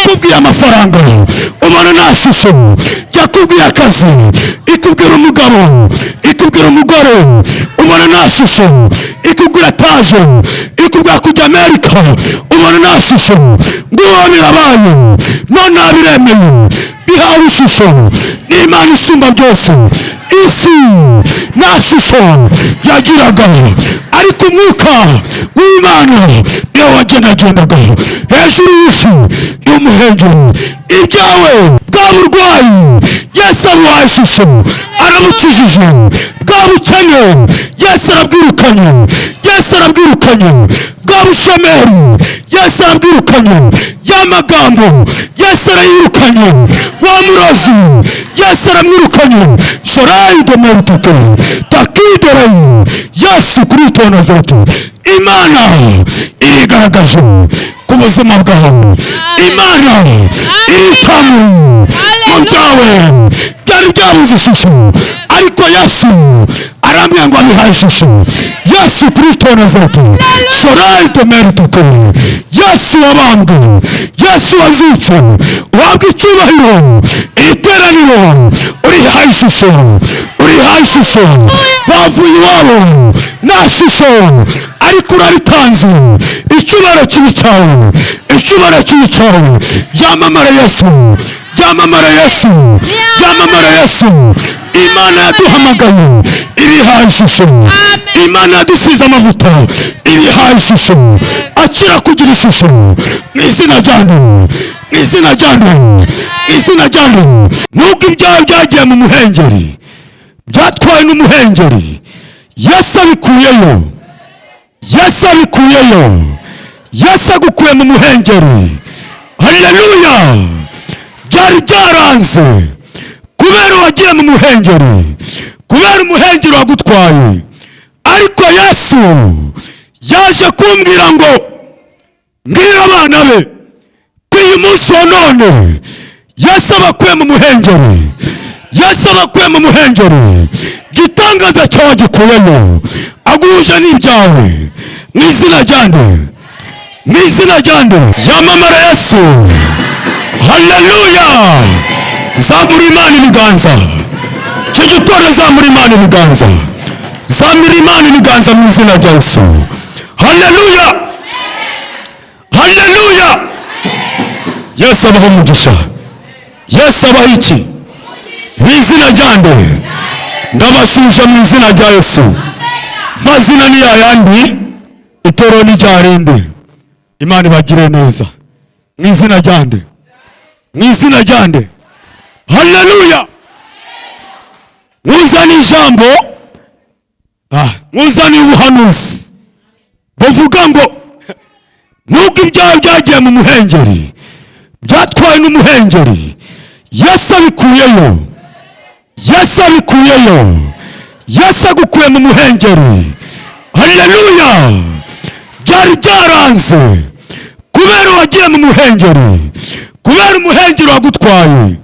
ikubwira amafaranga ubona nta shusho, yakubwiye akazi ikubwira umugabo, ikubwira umugore ubona nta shusho, ikubwira taje, ikubwira kujya Amerika ubona nta shusho, ngo birabaye none biremeye bihawe ishusho n'Imana isumba byose. Isi nta shusho yagiraga, ariko umwuka w'Imana niyo wagendagendaga hejuru y'isi y'umuhengeri. Ibyawe bwa burwayi Yesu abuhaye ishusho arabukijije, bwa bukene Yesu arabwirukanye, Yesu arabwirukanye, bwa bushomeri Yesu arabwirukanye, ya magambo Yesu arayirukanye, wa murozi Yesu aramwirukanye. Shorai de merituke takiderayi Yesu Kristo wa Nazareti. Imana irigaragaje ku buzima bwawe, Imana irikamu mu byawe byari byabuze ishusho, ariko Yesu arambwira ngo abihaye ishusho. Yesu Kristo wa Nazareti. Shorai de merituke Yesu wabambwe, Yesu wazutse, uhabwa icyubahiro. Iri teraniro urihaye ishusho, urihaye ishusho. Bavuye iwabo nta shusho, ariko urabitanze. Icyubahiro kibi cyawe, icyubahiro kibi cyawe. Yamamara Yesu, yamamara Yesu, yamamara Yesu. Imana yaduhamagaye ibihaye ishusho, Imana yadusize amavuta ibihaye ishusho. Akira kugira ishusho mu izina ryanjye, mu izina ryanjye, mu izina ryanjye. Nubwo ibyawe byagiye mu muhengeri, byatwawe n'umuhengeri, Yesu abikuyeyo, Yesu abikuyeyo, Yesu agukuye mu muhengeri. Haleluya. Byari byaranze kubera wagiye mu muhengeri, kubera umuhengeri wagutwaye, ariko Yesu yaje kumbwira ngo mbwira abana be ko uyu munsi wa none Yesu abakuye mu muhengeri, Yesu abakuye mu muhengeri. Gitangaza cyawe gikuyeyo, aguhuje n'ibyawe mu izina ryanjye, mu izina ryanjye. Yamamara Yesu. Haleluya. Zamura Imana ibiganza, icyo gitore zamura Imana ibiganza, zamura Imana ibiganza mu izina rya Yesu. Haleluya, haleluya. Yesu abaho umugisha, Yesu abaho iki mu izina ryanjye. Ndabashuje mu izina rya Yesu. Mazina ni yayandi, itoro ni ryarindi. Imana ibagire neza mu izina ryanjye, mu izina ryanjye. Haleluya. Muzani ijambo, muzani ubuhanuzi buvuga ngo nubwo ibyawe byagiye mu muhengeri, byatwawe n'umuhengeri, Yesu abikuyeyo, Yesu abikuyeyo, Yesu agukuye mu muhengeri. Haleluya. Byari byaranze kubera wagiye mu muhengeri, kubera umuhengeri wagutwaye,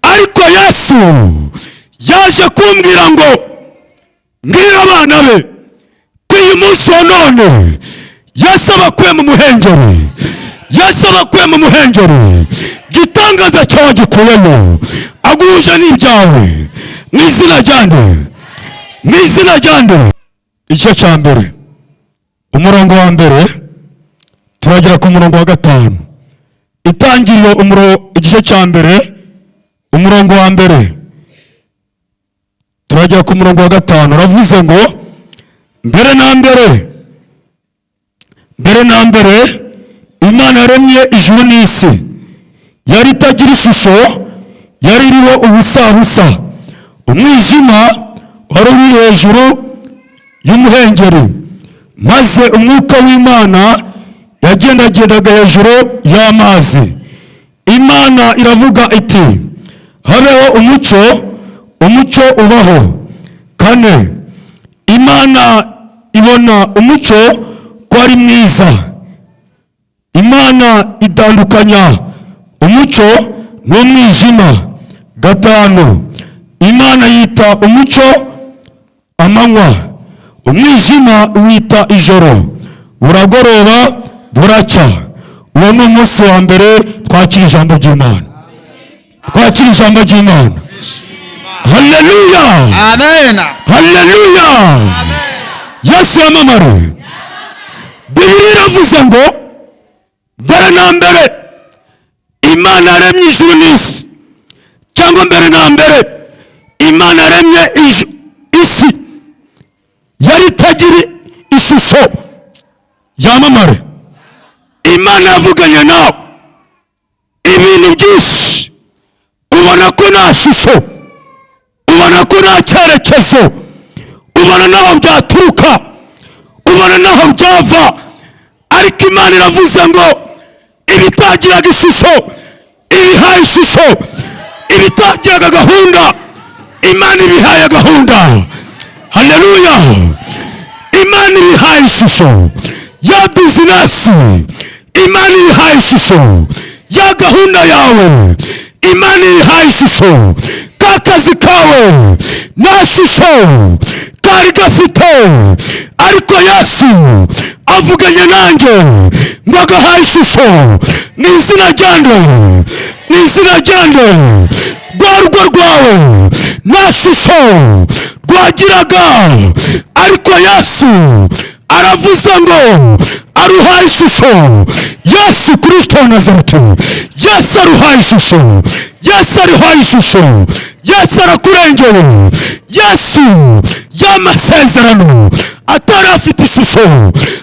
ariko Yesu yaje kumbwira ngo mbwira abana be ko uyu munsi wa none Yesu abakuye mu muhengeri, Yesu abakuye mu muhengeri. Gitangaza cyawe gikuyeyo, aguhuje n'ibyawe mu izina ryanjye, mu izina ryanjye. Igice cya mbere, umurongo wa mbere, turagera ku murongo wa 5. Itangiriro igice cya mbere, umurongo wa mbere, turagera ku murongo wa 5. Ravuze ngo mbere na mbere Imana yaremye ijuru n'isi, yari itagira ishusho, yari iriho ubusa, umwijima wari uri hejuru y'umuhengeri, maze umwuka w'Imana yagendagendaga hejuru y'amazi. Imana iravuga iti habeho umucyo, umucyo ubaho. 4. Imana ibona umucyo ko ari mwiza. Imana itandukanya umucyo n'umwijima. 5. Imana yita umucyo amanywa, umwijima wita ijoro. Buragoroba buracya, uwo ni umunsi wa mbere twakira ijambo ry'Imana. Twakira ijambo ry'Imana. Haleluya, amen, haleluya, amen. Yesu yamamare. Bibiliya iravuze ngo mbere na mbere Imana yaremye ijuru n'isi, cyangwa mbere na mbere Imana yaremye isi yari itagira ishusho. Yamamare. Imana yavuganye nawe ibintu byinshi, ubona ko nta shusho, ubona ko nta cyerekezo, ubona naho byaturuka, ubona naho byava, ariko Imana iravuze ngo ibitagiraga ishusho ibihaye ishusho, ibitagiraga gahunda Imana ibihaye gahunda. Haleluya, Imana ibihaye ishusho ya bizinesi, Imana ibihaye ishusho ya gahunda yawe, Imana ibihaye ishusho ka kazi kawe nta shusho kari gafite, ariko Yesu avuganye nanjye ngo agahaye ishusho mu izina ryanjye, mu izina ryanjye. Rwa rugo rwawe nta shusho rwagiraga, ariko Yesu aravuze ngo aruhaye ishusho. Yesu Kristo wa Nazareti, Yesu aruhaye ishusho, Yesu aruhaye ishusho, Yesu arakurengeye. Yesu y'amasezerano atari afite ishusho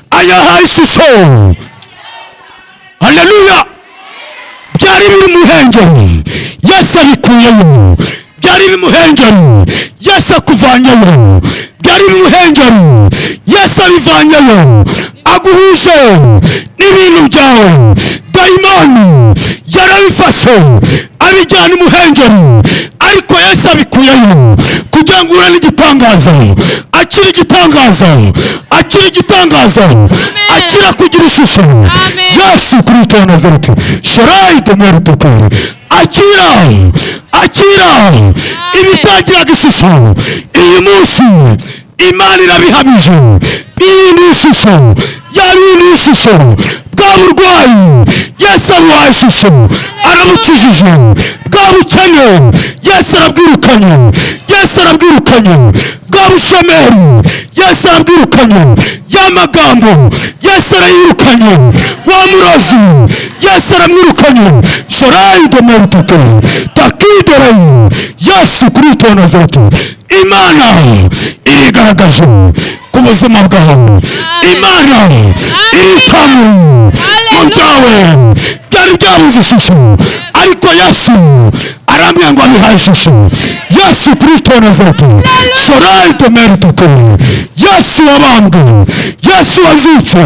ayahaye ishusho. Haleluya, byari bimuhengeri Yesu abikuyeyo, byari bimuhengeri Yesu akuvanyeyo, byari bimuhengeri Yesu abivanyeyo, aguhuje n'ibintu byawe. Dayimoni yarabifashe abijyana imuhengeri, ariko Yesu abikuyeyo kugira ngo ure n'igitangaza, akira igitangaza, akira igitangaza, akira kugira ishusho. Yesu Kristo wa Nazareti, Sharai Tomeri Tokere, akira, akira ibitagiraga ishusho. Iyi munsi Imana irabihamije, iyi ni ishusho, yari ni ishusho. Bwa burwayi Yesu abuhaye ishusho, arabukijije. Bwa bukene Yesu arabwirukanye, Yesu arabwirukanye. Bwa bushomeri Yesu arabwirukanye, ya magambo Yesu arayirukanye. Wa murozi Yesu aramwirukanye. Sharai Tomeri Tokere takiderayi. Yesu Kristo wa Nazareti, Imana irigaragaje ku buzima bwawe, Imana irikamu mu byawe byari byabuze ishusho, ariko Yesu arambwira ngo abihaye ishusho. Yesu Kristo wa Nazareti, Sharai Tomeri Tokere, Yesu wabambwe, Yesu wazutse,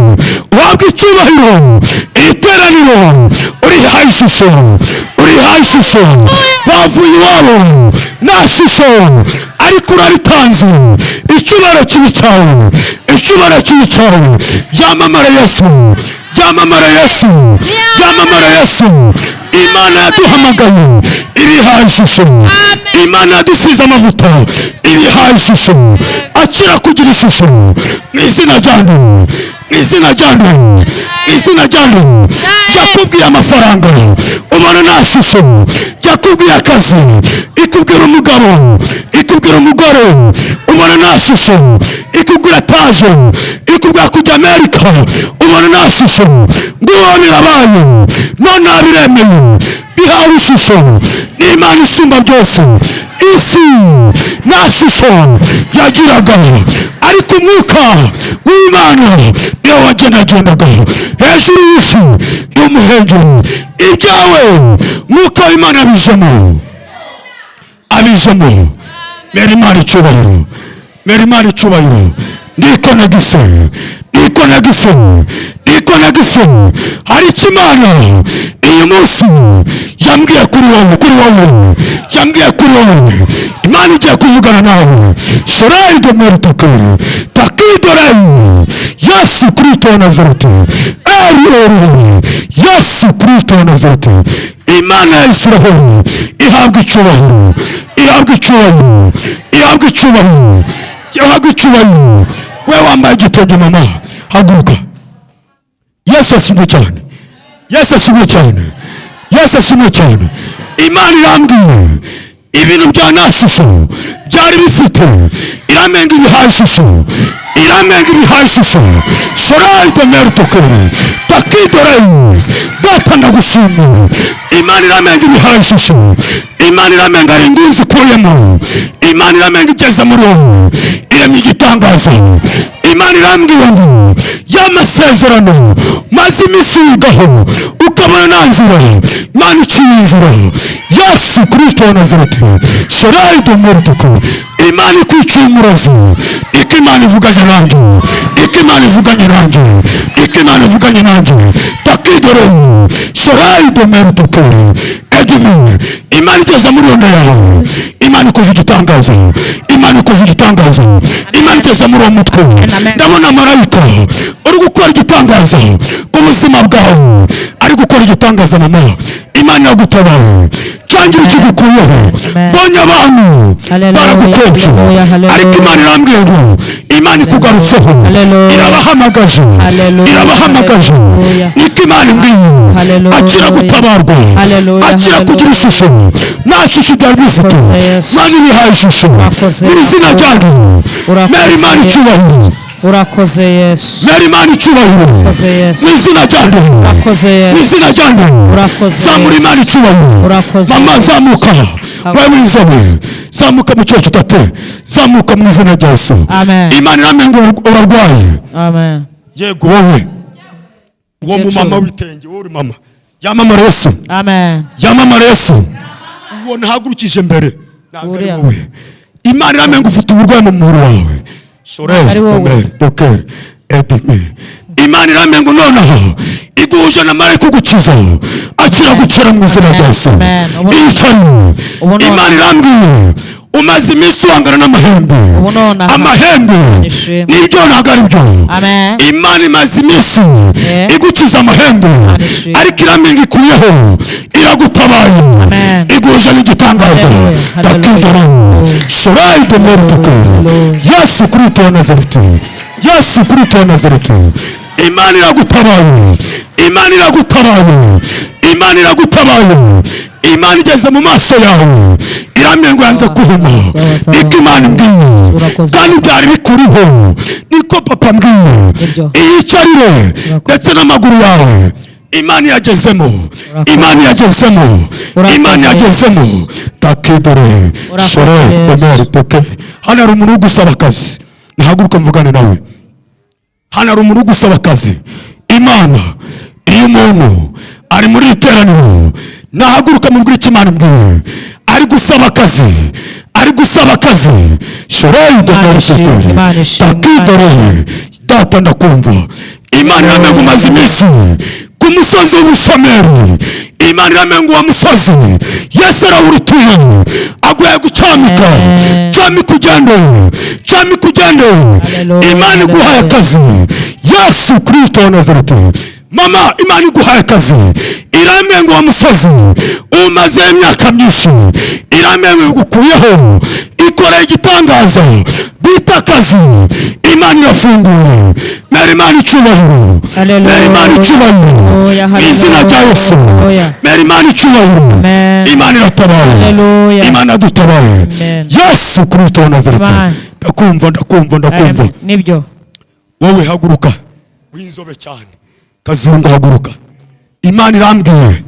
uhabwa icyubahiro. Iteraniro urihaye ishusho, urihaye ishusho. Bavuye iwabo nta shusho, ariko uraritanze. Icyubahiro kibi cyawe, icyubahiro kibi cyawe. Yamamara Yesu, yamamara Yesu, yamamara Yesu. Imana yaduhamagaye ibihaye ishusho, Imana yadusize amavuta ibihaye ishusho. Akira kugira ishusho mu izina ryanjye, mu izina ryanjye, mu izina ryanjye. Yakubwiye amafaranga ubona nta shusho, yakubwiye akazi, ikubwira umugabo, ikubwira umugore ubona nta shusho, ikubwira etaje, ikubwira kujya Amerika ubona nta shusho. Nguwo birabaye, none biremeye, bihawe ishusho n'Imana isumba byose. Isi nta shusho yagiraga, ariko umwuka w'Imana niyo wagendagendaga hejuru y'isi y'umuhengeri. Ibyawe mwuka w'Imana abijemo, abijemo. Mera Imana icyubahiro, mera Imana icyubahiro. Ndikonagise, ndikonagise, ndikonagise. Hari icyo Imana iyi munsi yambwiye kuri wowe, kuri wowe, yambwiye kuri wowe. Imana igiye kuvugana nawe. Sharai Tomeri Tokere takiderayi. Yesu Kristo wa Nazareti, Yesu Kristo wa Nazareti. Imana ya Isiraheli ihabwa icyubahiro, ihabwa icyubahiro, ihabwa icyubahiro, ihabwa icyubahiro. We wambaye igitenge mama, haguruka. Yesu ashimwe cyane, Yesu ashimwe cyane, Yesu ashimwe cyane. Imana irambwiye ibintu bya nashusho byari bifite iramenga ibihashusho, iramenga ibihashusho. Shorai de mertukere takidore data ndagushimira. Imana iramenga ibihashusho, Imana iramenga rinduzi ikuyemo, Imana iramenga igeze muri wowe iremye igitangaza. Imana irambwiye ngo y'amasezerano maze iminsi wigaho ukabona nta nzira, Imana iciye inzira. Yesu Kristo wa Nazareti, Shorai de mertukere. Imana ikwiciye umurozi, iko Imana ivuganye nanjye, iko Imana ivuganye nanjye, iko Imana ivuganye nanjye. Takidore Shorai de mertukere edime. Imana igeze muri ronda yawe, Imana ikoze igitangaza, Imana ikoze igitangaza, Imana igeze muri uwo mutwe. Ndabona marayika uri gukora igitangaza ku buzima bwawe, ari gukora igitangaza. Mama, Imana iragutabaye, cyangwa ikigukuyeho. Mbonye abantu baragukobye, ariko Imana irambwiye ngo Imana ikugarutseho, irabahamagaje, irabahamagaje. Niko Imana imbwiye, akira gutabarwa, akira kugira ishusho. Nta shusho byari bifite, Imana ibihaye ishusho mu izina ryanyu. Mera Imana icyubahiro, urakoze Yesu. Mera Imana icyubahiro mu izina ryanyu, mu izina ryanyu. Zamura Imana icyubahiro. Mama zamuka, wewe inzobe zamuka mu cyoco tate, zamuka mu izina rya Yesu. Imana iramenga urarwaye. Amen. Yego wowe uwo mu mama witenge, wowe uri mama yamamara Yesu. Amen. Yamamara Yesu. Uwo ntahagurukije mbere ntabwo ari wowe. Imana iramenga ufite uburwayi mu mubiri wawe. Shorai dokere edime. Imana iramenga nonaha iguhuje na marayika ugukiza, akira gukira mu izina rya Yesu. Iyicanye Imana irambwiye umaze iminsi wangana n'amahembe, amahembe nibyo ntabwo ari byo. Imana imaze iminsi igukiza amahembe, ariko iramenga ikuyeho, iragutabaye, iguhuje n'igitangaza. Takidore Shorai de mertukere. Yesu Kristo wa Nazareti, Yesu Kristo wa Nazareti. Imana iragutabaye, Imana iragutabaye, Imana iragutabaye. Imana igeze mu maso yawe, iramenga yanze kuhuma. Iko Imana imbwiye kandi byari bikuriho, niko papa mbwiye. Iyicarire ndetse n'amaguru yawe Imana yagezemo, Imana yagezemo, Imana yagezemo. Takidore Shorai de mertukere. Hano hari umuntu ugusaba akazi, nahaguruka mvugane nawe. Hano hari umuntu ugusaba akazi. Imana iyo umuntu ari muri iteraniro, nahaguruka mubwire icyo Imana imbwiye. Ari gusaba akazi, ari gusaba akazi. Shorai de mertukere. Takidore data ndakumva. Imana iramenga umaze iminsi ku musozi w'ubushomeri. Imana iramenga uwo musozi Yesu arawurutuye, aguye gucamika, camika ugende, camika ugende. Imana iguhaye akazi. Yesu Kristo wa Nazareti. Mama, Imana iguhaye akazi, iramenga uwo musozi umaze imyaka myinshi, iramenga igukuyeho, ikoreye igitangaza bita akazi. Imana irafunguye. Mera Imana icyubahiro, Mera Imana icyubahiro mu izina rya Yesu. Mera Imana icyubahiro, Imana iratabaye, Imana dutabaye. Yesu Kristo wa Nazareti. Ndakumva, ndakumva, ndakumva. Nibyo. Wowe haguruka w'inzobe cyane, Kazungu haguruka. Imana irambwiye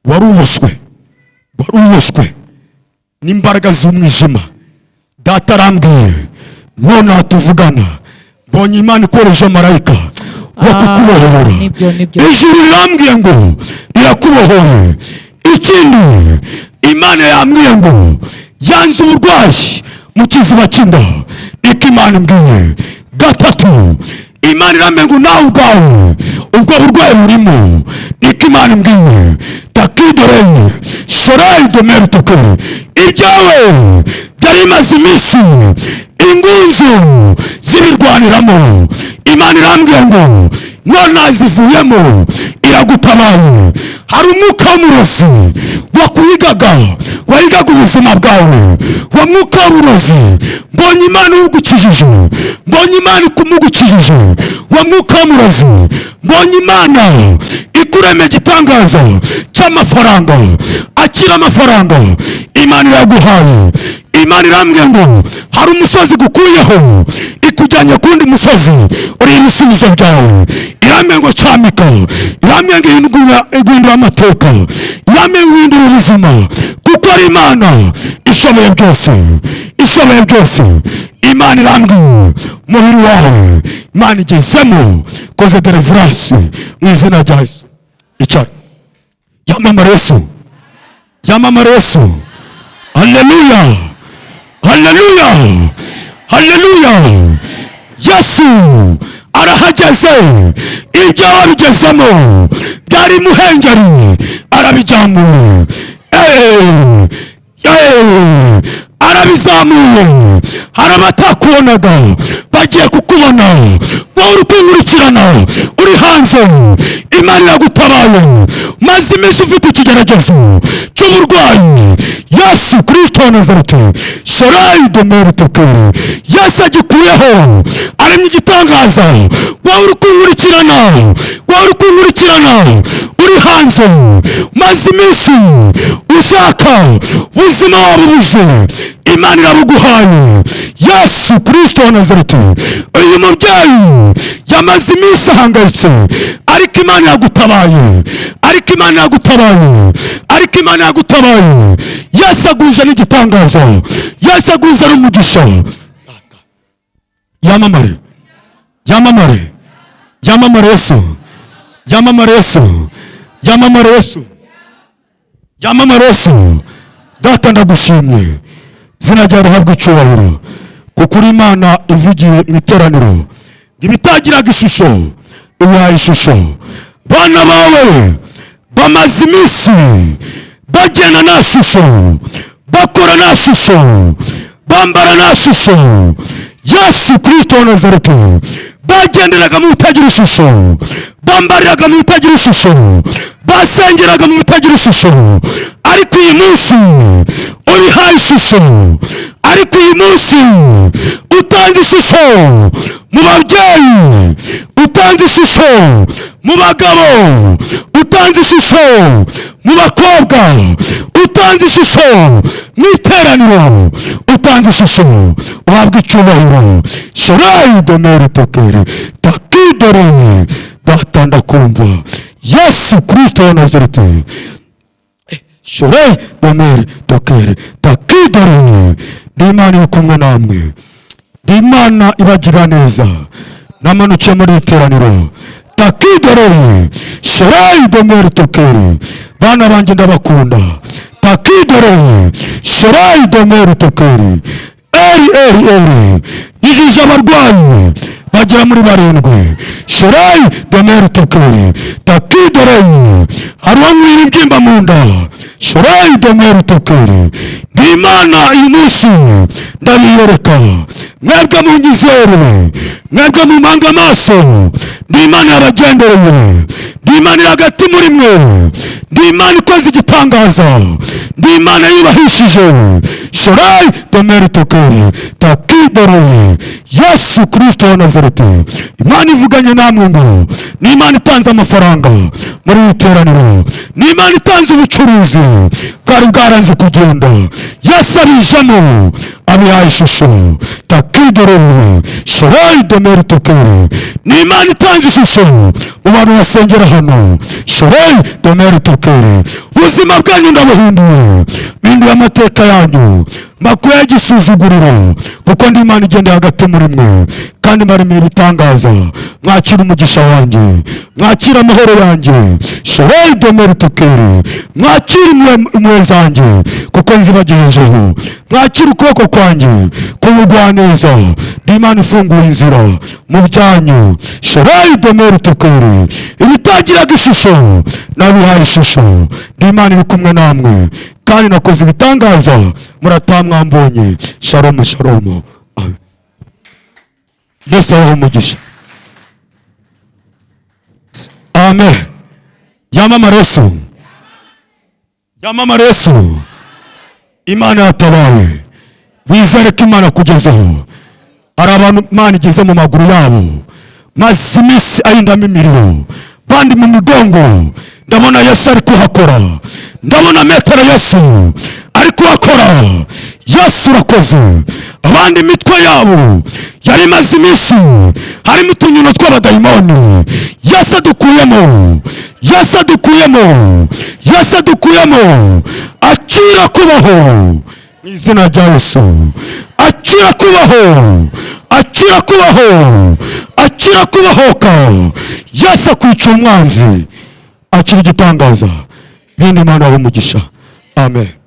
waruboswe, waruboswe n'imbaraga z'umwijima. Data arambwiye none tuvugana, mbonye Imana ikoresha marayika wo kukubohora. Ijuru rirambwiye ngo rirakubohore. Ikindi Imana yambwiye ngo yanze uburwayi mu kiziba cy'inda. Niko Imana imbwiye. Gatatu Imana iramenga ngo nawe ubwawe ubwo burwayi burimo. Niko Imana imbwiye. Takidore Shorai de mertukere. Ibyawe byari bimaze iminsi ingunzu zibirwaniramo. Imana irambwiye ngo none zivuyemo, iragutabaye. Hari umwuka w'umurozi wakuyigaga, wayigaga ubuzima bwawe, wa mwuka w'uburozi mbonye Imana ugukijije, mbonye Imana ikumugukijije. wa mwuka w'umurozi, mbonye Imana ikuremye igitangaza cy'amafaranga. Akira amafaranga Imana iraguhaye. Imana irambwiye ngo hari umusozi gukuyeho ikujyanye kundi musozi uri ibisubizo byawe. Irambwiye ngo camika, irambwiye ngo ihindura amateka, irambwiye ngo ihindura ubuzima, kuko ari Imana ishoboye byose, ishoboye byose. Imana irambwiye umubiri wawe Imana igezemo koze deliverance mu izina rya Yesu. Icyara yamamara Yesu, yamamara Yesu. Haleluya, haleluya, haleluya. Yesu arahageze. Ibyo wabigezemo byari muhengeri arabijyamuye, arabizamuye. Hari abatakubonaga bagiye kukubona, wowe uri kunkurikirana uri hanze. Imana iragutabaye, maze iminsi ufite ikigeragezo cy'uburwayi. Yesu Kristo wa Nazareti, Shorai Domeri Tokeri, Yesu agikuyeho, aremye igitangaza. Wowe uri kunkurikirana, wowe uri kunkurikirana uri hanze, maze iminsi ushaka ubuzima wabubuze, Imana irabuguhaye. Yesu Kristo wa Nazareti, uyu mubyeyi yamaze iminsi ahangayitse, ariko Imana iragutabaye, ariko Imana iragutabaye, ariko Imana iragutabaye. Yesu aguje n'igitangaza, Yesu aguje n'umugisha. Yamamare, yamamare, yamamare Yesu, yamamare Yesu, yamamare Yesu, yamamare Yesu. Data ndagushimye, izina ryawe rihabwe icyubahiro, kuko uri Imana ivugiye mu iteraniro. Ibitagiraga ishusho ibaye ishusho. Bana bawe bamaze iminsi bagenda nta shusho, bakora nta shusho, bambara nta shusho. Yesu Kristo wa Nazareti, bagenderaga mu bitagira ishusho, bambariraga mu bitagira ishusho, basengeraga mu bitagira ishusho, ariko uyu munsi ubihaye ishusho, ariko uyu munsi utanga ishusho mu babyeyi, utanga ishusho mu bagabo, utanga ishusho mu bakobwa, utanga ishusho mu iteraniro, utanga ishusho. Uhabwe icyubahiro. Shorai Domeri Tokeri, takidoreye. Data ndakumva. Yesu Kristo wa Nazareti, Shorai Domeri Tokeri, takidoreye. Ndi Imana iri kumwe namwe, ndi Imana ibagira neza. Namanukiye muri iteraniro, takidoreye. Shorai Domeri Tokeri, bana banjye ndabakunda. Takidoreye. Shorai Domeri Tokeri, eri yijije abarwayi bagera muri 7. Shorai Domeri Tokeri, takidoreye. Hari uwamwira ibyimba mu nda. Shorai Domeri Tokeri, ndi Imana uyu munsi ndabiyereka. Mwebwe munyizere, mwebwe mumanga amaso, ndi Imana yabagendereye, ndi Imana iri hagati muri mwe, ndi Imana ikoze igitangaza, ndi Imana yubahishije. Shorai Domeri Tokeri, takidoreye. Yesu Kristo wa Nazareti, Imana ivuganye namwe ngo ni Imana itanze amafaranga muri iteraniro, ni Imana itanze ubucuruzi bwari bwaranze kugenda. Yesu abijemo abihaye ishusho. Takidoreye. Shorai Domeri Tokeri, ni Imana itanze ishusho mu bantu basengera hano. Shorai Domeri Tokeri, ubuzima bwanyu ndabuhinduye, mpinduye amateka yanyu, mbakuye igisuzuguriro, kuko ndi Imana igenda hagati muri mwe, kandi mbaremera ibitangaza. Mwakira umugisha wanjye, mwakira amahoro yanjye. Shorai Domeri Tokeri, mwakira impuhwe zanjye, kuko nzibagejejeho. Mwakira ukuboko kwanjye k'ubugwaneza, ndi Imana ifunguye inzira mu byanyu. Shorai Domeri Tokeri, ibitagiraga ishusho nabihaye ishusho, ndi Imana iri kumwe namwe, kandi nakoze ibitangaza murataha mwambonye. Shalom shalom. Yesu abahe umugisha. Amen. Yamamare Yesu, yamamare Yesu. Imana yatabaye, wizere ko Imana kugezeho. Hari abantu Imana igeze mu maguru yabo, maze iminsi ahindamo imiriro, bandi mu migongo ndabona Yesu ari kuhakora, ndabona metero Yesu ari kuhakora. Yesu urakoze. Abandi imitwe yabo yari imaze iminsi harimo utunyuno tw'abadayimoni, Yesu adukuyemo, Yesu adukuyemo, Yesu adukuyemo. Akira kubaho mu izina rya Yesu. Akira kubaho, akira kubaho, akira kubahoka. Yesu akwica umwanzi, akira igitangaza. Bindi Imana y'umugisha. Amen.